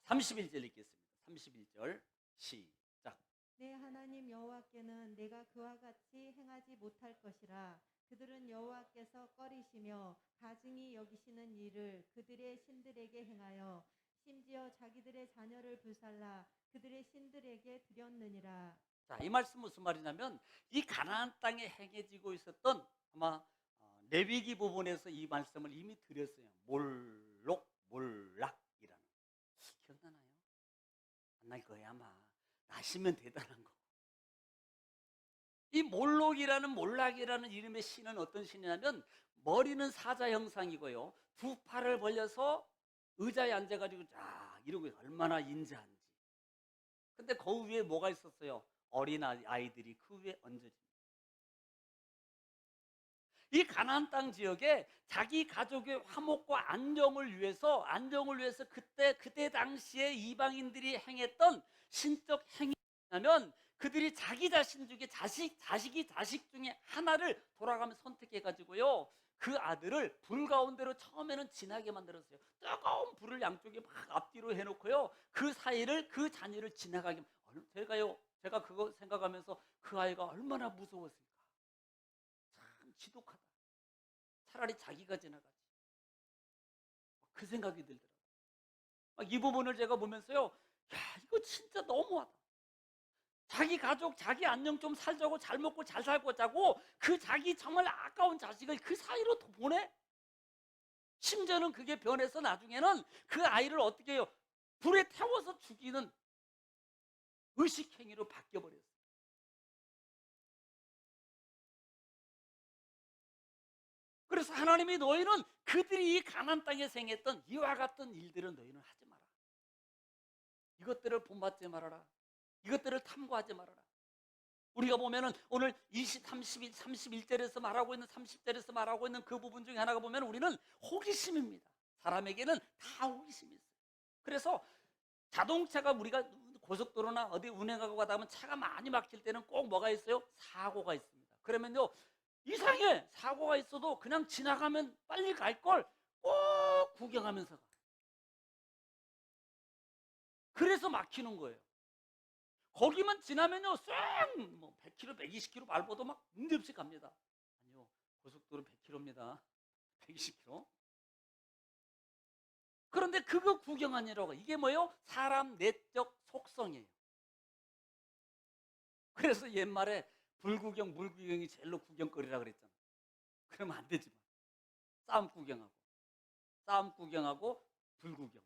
31절 읽겠습니다. 31절 시작. 내 하나님 여호와께는 내가 그와 같이 행하지 못할 것이라. 그들은 여호와께서 꺼리시며 가증히 여기시는 일을 그들의 신들에게 행하여 심지어 자기들의 자녀를 불살라 그들의 신들에게 드렸느니라. 자, 이 말씀 무슨 말이냐면 이 가나안 땅에 행해지고 있었던 아마 레위기 부분에서 이 말씀을 이미 드렸어요. 몰록, 몰락이라는. 기억나나요? 안 날 거예요 아마. 나시면 대단한 거. 이 몰록이라는 몰락이라는 이름의 신은 어떤 신이냐면 머리는 사자 형상이고요. 두 팔을 벌려서 의자에 앉아가지고 쫙 이러고 얼마나 인자한지. 근데 그 위에 뭐가 있었어요? 어린 아이들이 그 위에 얹어집니다. 이 가나안 땅 지역에 자기 가족의 화목과 안정을 위해서 그때 당시에 이방인들이 행했던 신적 행위냐면 그들이 자기 자신 중에 자식 중에 하나를 돌아가며 선택해 가지고요. 그 아들을 불 가운데로 처음에는 지나게 만들었어요. 뜨거운 불을 양쪽에 막 앞뒤로 해놓고요. 그 사이를 그 자녀를 지나가게. 제가 그거 생각하면서 그 아이가 얼마나 무서웠을까. 참 지독하다. 차라리 자기가 지나가지. 그 생각이 들더라고요. 이 부분을 제가 보면서요. 야, 이거 진짜 너무하다. 자기 가족, 자기 안녕 좀 살자고 잘 먹고 잘 살고 자고 그 자기 정말 아까운 자식을 그 사이로 또 보내? 심지어는 그게 변해서 나중에는 그 아이를 어떻게 해요? 불에 태워서 죽이는 의식행위로 바뀌어버렸어요. 그래서 하나님이 너희는 그들이 이 가나안 땅에 생했던 이와 같은 일들은 너희는 하지 마라. 이것들을 본받지 말아라. 이것들을 탐구하지 말아라. 우리가 보면은 오늘 31절에서 말하고 있는 30절에서 말하고 있는 그 부분 중에 하나가 보면 우리는 호기심입니다. 사람에게는 다 호기심이 있어요. 그래서 자동차가 우리가 고속도로나 어디 운행하고 가다 보면 차가 많이 막힐 때는 꼭 뭐가 있어요? 사고가 있습니다. 그러면요 이상해. 사고가 있어도 그냥 지나가면 빨리 갈 걸 꼭 구경하면서 가. 그래서 막히는 거예요. 거기만 지나면요 뭐 100km, 120km 밟아도 막 문제없이 갑니다. 아니요, 고속도로 100km입니다. 120km. 그런데 그거 구경하느라고. 이게 뭐예요? 사람 내적 속성이에요. 그래서 옛말에 불구경, 물구경이 제일로 구경거리라 그랬잖아. 그러면 안 되지만 싸움 구경하고 불구경.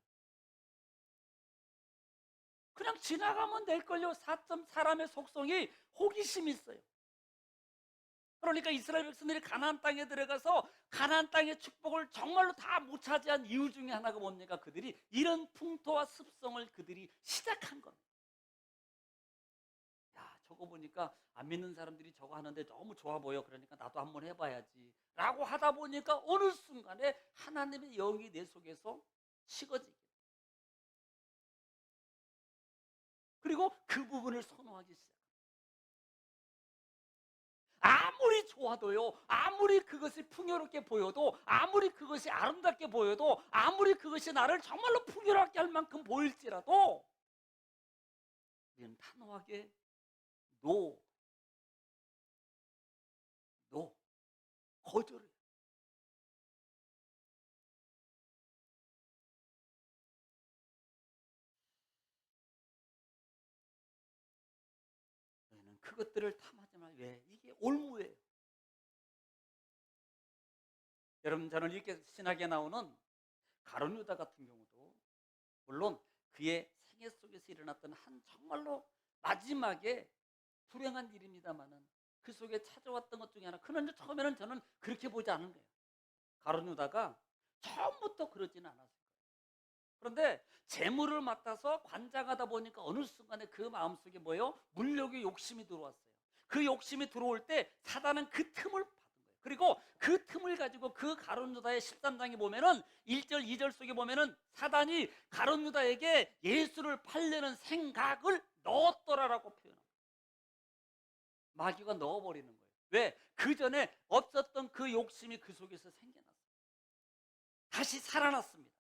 그냥 지나가면 될걸요. 사람의 속성이 호기심이 있어요. 그러니까 이스라엘 백성들이 가나안 땅에 들어가서 가나안 땅의 축복을 정말로 다 못 차지한 이유 중에 하나가 뭡니까? 그들이 이런 풍토와 습성을 그들이 시작한 겁니다. 야, 저거 보니까 안 믿는 사람들이 저거 하는데 너무 좋아 보여. 그러니까 나도 한번 해봐야지 라고 하다 보니까 어느 순간에 하나님의 영이 내 속에서 식어지게. 그리고 그 부분을 선호하기 시작합니다. 아무리 좋아도요, 아무리 그것이 풍요롭게 보여도, 아무리 그것이 아름답게 보여도, 아무리 그것이 나를 정말로 풍요롭게 할 만큼 보일지라도 우리는 단호하게 거절해요. 너희는 그것들을 탐하지 말. 왜? 이게 올무예요. 여러분, 저는 이렇게 신학에 나오는 가룟 유다 같은 경우도 물론 그의 생애 속에서 일어났던 한 정말로 마지막에 불행한 일입니다만은 그 속에 찾아왔던 것 중에 하나. 그런데 처음에는 저는 그렇게 보지 않은 거예요. 가룟 유다가 처음부터 그러지는 않았어요. 그런데 재물을 맡아서 관장하다 보니까 어느 순간에 그 마음속에 뭐예요? 물욕의 욕심이 들어왔어요. 그 욕심이 들어올 때 사단은 그 틈을 받은 거예요. 그리고 그 틈을 가지고 그 가룟 유다의 13장에 보면은 1절 2절 속에 보면은 사단이 가룟 유다에게 예수를 팔려는 생각을 넣었더라라고 표현합니다. 마귀가 넣어버리는 거예요. 왜? 그 전에 없었던 그 욕심이 그 속에서 생겨났어요. 다시 살아났습니다.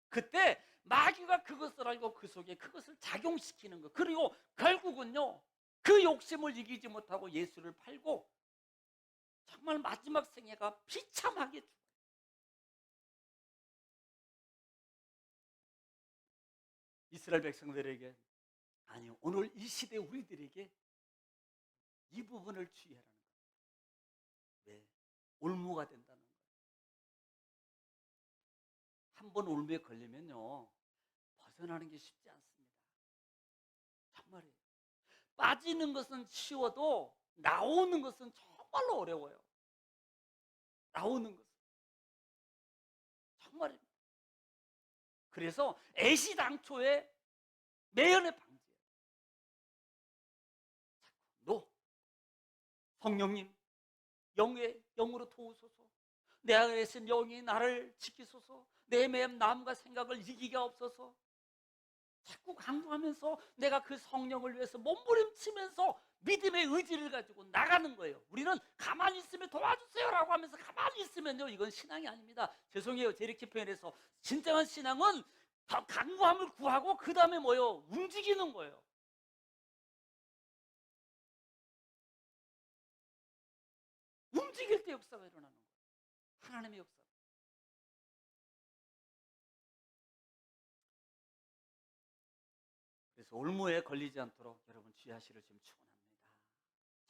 그때 마귀가 알고 그 속에 그것을 작용시키는 것. 그리고 결국은요, 그 욕심을 이기지 못하고 예수를 팔고 정말 마지막 생애가 비참하게 죽어요. 이스라엘 백성들에게, 아니요, 오늘 이 시대 우리들에게 이 부분을 주의하라는 거예요. 왜? 올무가 된다는 거예요. 한 번 올무에 걸리면요, 벗어나는 게 쉽지 않습니다. 정말이에요. 빠지는 것은 쉬워도 나오는 것은 정말로 어려워요. 나오는 것은 정말입니다. 그래서 애시당초에 매연의 방지예요. 너 성령님 영으로 도우소서. 내 안에 계신 영이 나를 지키소서. 내 마음과 생각을 이기게 없어서. 자꾸 강구하면서 내가 그 성령을 위해서 몸부림치면서 믿음의 의지를 가지고 나가는 거예요. 우리는 가만히 있으면 도와주세요라고 하면서 가만히 있으면요, 이건 신앙이 아닙니다. 죄송해요, 제 이렇게 표현해서. 진정한 신앙은 강구함을 구하고 그 다음에 뭐요? 움직이는 거예요. 움직일 때 역사가 일어나는 거예요. 하나님의 역사. 그래서 올무에 걸리지 않도록 여러분 주의하시를 지금 축원합니다.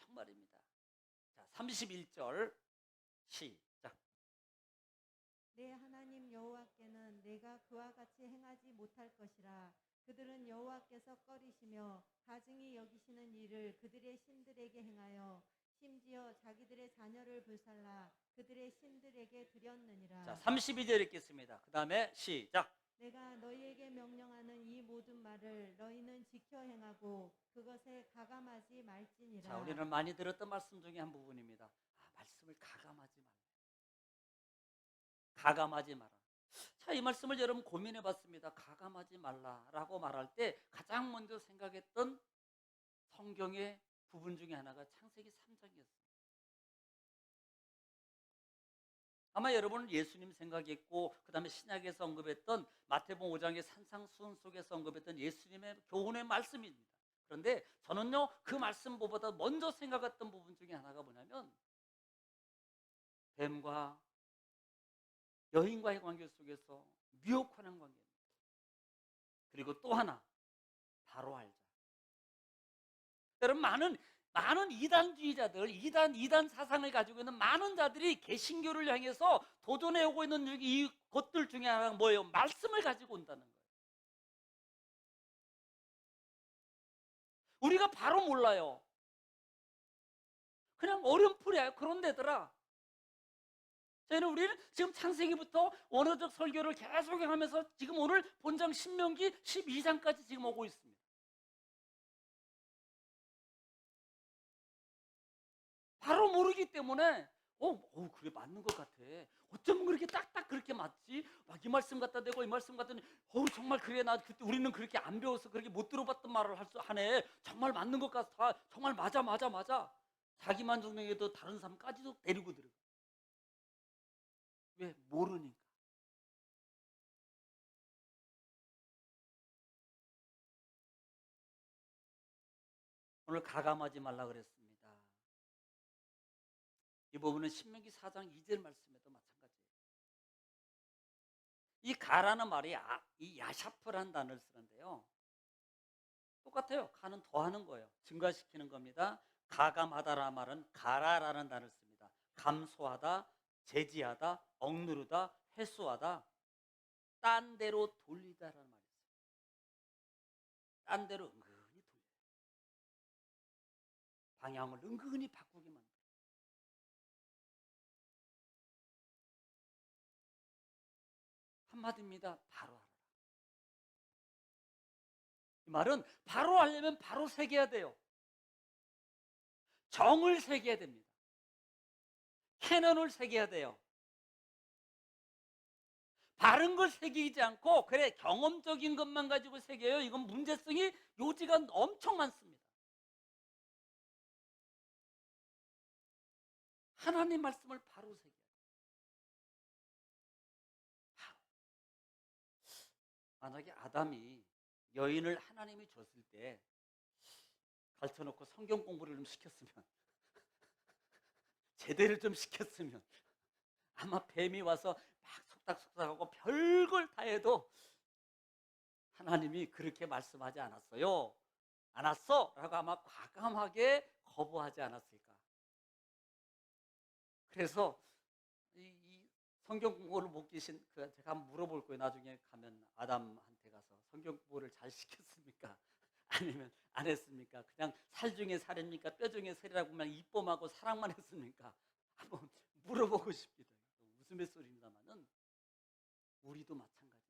정말입니다. 자, 31절 시작. 내 하나님 여호와께는 내가 그와 같이 행하지 못할 것이라. 그들은 여호와께서 꺼리시며 가증히 여기시는 일을 그들의 신들에게 행하여 심지어 자기들의 자녀를 불살라 그들의 신들에게 드렸느니라. 자, 32절 읽겠습니다. 그 다음에 시작. 내가 너희에게 명령하는 이 모든 말을 너희는 지켜 행하고 그것에 가감하지 말지니라. 자, 우리는 많이 들었던 말씀 중에 한 부분입니다. 말씀을 가감하지 말라. 가감하지 마라. 자, 이 말씀을 여러분 고민해 봤습니다. 가감하지 말라라고 말할 때 가장 먼저 생각했던 성경의 부분 중에 하나가 창세기 3장이었습니다. 아마 여러분은 예수님 생각했고, 그 다음에 신약에서 언급했던 마태복음 5장의 산상수훈 속에서 언급했던 예수님의 교훈의 말씀입니다. 그런데 저는요, 그 말씀보다 먼저 생각했던 부분 중에 하나가 뭐냐면, 뱀과 여인과의 관계 속에서 미혹하는 관계입니다. 그리고 또 하나, 바로 알자. 여러분, 많은 이단주의자들, 이단 사상을 가지고 있는 많은 자들이 개신교를 향해서 도전해 오고 있는 이 것들 중에 하나가 뭐예요? 말씀을 가지고 온다는 거예요. 우리가 바로 몰라요. 그냥 어렴풋이에요. 그런 데더라. 우리는 지금 창세기부터 원어적 설교를 계속 하면서 지금 오늘 본장 신명기 12장까지 지금 오고 있습니다. 바로 모르기 때문에 그래 맞는 것 같아. 어쩌면 그렇게 딱딱 그렇게 맞지? 막 이 말씀 갖다 대고 이 말씀 갖다 대고 정말 그래 나 그때 우리는 그렇게 안 배워서 그렇게 못 들어봤던 말을 하네. 정말 맞는 것 같아. 정말 맞아. 자기만 정령해도 다른 사람까지도 데리고 들어가. 왜? 모르니까. 오늘 가감하지 말라 그랬습니다. 이 부분은 신명기 4장 2절 말씀에도 마찬가지예요. 이 가라는 말이 이 야샤프라는 단어를 쓰는데요. 똑같아요. 가는 더하는 거예요. 증가시키는 겁니다. 가감하다라는 말은 가라라는 단어를 씁니다. 감소하다, 제지하다, 억누르다, 회수하다, 딴 데로 돌리다라는 말이 있어요. 딴 데로 은근히 돌려요. 방향을 은근히 바꾸게 만들어요. 한마디입니다. 바로 알아라. 이 말은 바로 하려면 바로 새겨야 돼요. 정을 새겨야 됩니다. 캐논을 새겨야 돼요. 바른 걸 새기지 않고 그래 경험적인 것만 가지고 새겨요. 이건 문제성이 요지가 엄청 많습니다. 하나님 말씀을 바로 새겨요. 바로. 만약에 아담이 여인을 하나님이 줬을 때 가르쳐놓고 성경 공부를 좀 시켰으면 제대로 좀 시켰으면 아마 뱀이 와서 막 속닥속닥하고 별걸 다 해도 하나님이 그렇게 말씀하지 않았어요. 않았어? 라고 아마 과감하게 거부하지 않았을까. 그래서 이 성경 공부를 못 계신 제가 한번 물어볼 거예요. 나중에 가면 아담한테 가서 성경 공부를 잘 시켰습니까? 아니면 안 했습니까? 그냥 살 중에 살입니까? 뼈 중에 살이라고 그냥 이쁨하고 사랑만 했습니까? 한번 물어보고 싶기도 해요. 웃음의 소리입니다만은 우리도 마찬가지입니다.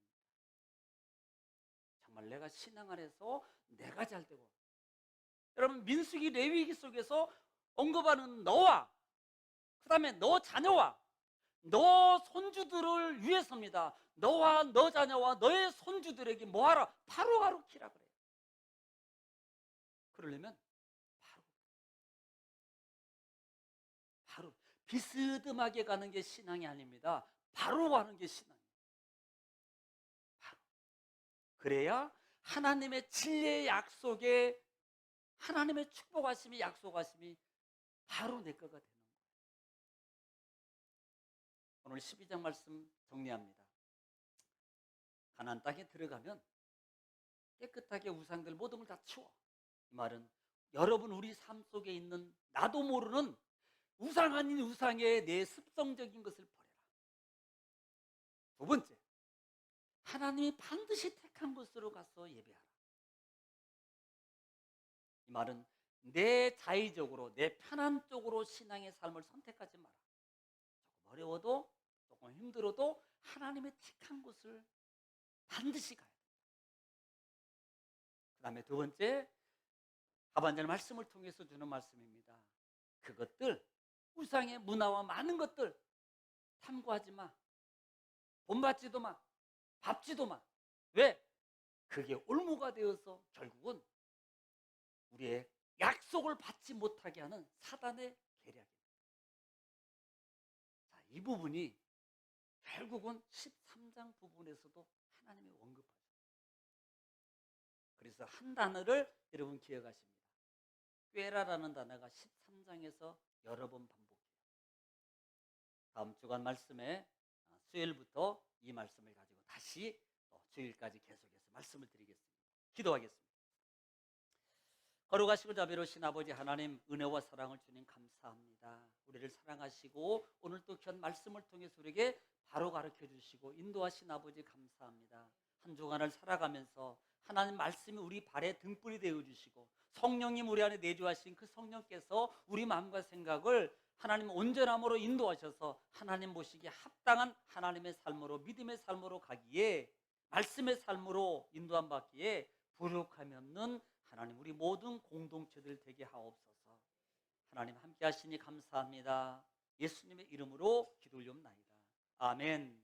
정말 내가 신앙 안에서 내가 잘 되고, 여러분 민수기 레위기 속에서 언급하는 너와 그 다음에 너 자녀와 너 손주들을 위해서입니다. 너와 너 자녀와 너의 손주들에게 뭐하라? 바로 가르치라 그래요. 그러려면 바로 비스듬하게 가는 게 신앙이 아닙니다. 바로 가는 게 신앙이에요. 바로. 그래야 하나님의 진리의 약속에 하나님의 축복하심이 약속하심이 바로 내 거가 되는 거예요. 오늘 12장 말씀 정리합니다. 가나안 땅에 들어가면 깨끗하게 우상들 모든 걸 다 치워. 이 말은 여러분 우리 삶 속에 있는 나도 모르는 우상 아닌 우상의 내 습성적인 것을 버려라. 두 번째, 하나님이 반드시 택한 곳으로 가서 예배하라. 이 말은 내 자의적으로 내 편한 쪽으로 신앙의 삶을 선택하지 마라. 조금 어려워도 조금 힘들어도 하나님의 택한 곳을 반드시 가야 된다. 그 다음에 두 번째, 하반절 말씀을 통해서 주는 말씀입니다. 그것들, 우상의 문화와 많은 것들 탐구하지 마. 본받지도 마. 밟지도 마. 왜? 그게 올무가 되어서 결국은 우리의 약속을 받지 못하게 하는 사단의 계략입니다. 자, 이 부분이 결국은 13장 부분에서도 하나님이 언급하죠. 그래서 한 단어를 여러분 기억하십니다. 꾀라라는 단어가 13장에서 여러 번 반복해요. 다음 주간 말씀에 수요일부터 이 말씀을 가지고 다시 주일까지 계속해서 말씀을 드리겠습니다. 기도하겠습니다. 거룩하시고 자비로우신 아버지 하나님, 은혜와 사랑을 주님 감사합니다. 우리를 사랑하시고 오늘 또 귀한 말씀을 통해서 우리에게 바로 가르쳐 주시고 인도하신 아버지 감사합니다. 한 주간을 살아가면서 하나님 말씀이 우리 발에 등불이 되어 주시고 성령님 우리 안에 내주하신 그 성령께서 우리 마음과 생각을 하나님 온전함으로 인도하셔서 하나님 보시기에 합당한 하나님의 삶으로, 믿음의 삶으로 가기에, 말씀의 삶으로 인도함 받기에 부족함이 없는 하나님 우리 모든 공동체들 되게 하옵소서. 하나님 함께 하시니 감사합니다. 예수님의 이름으로 기도 올리옵나이다. 아멘.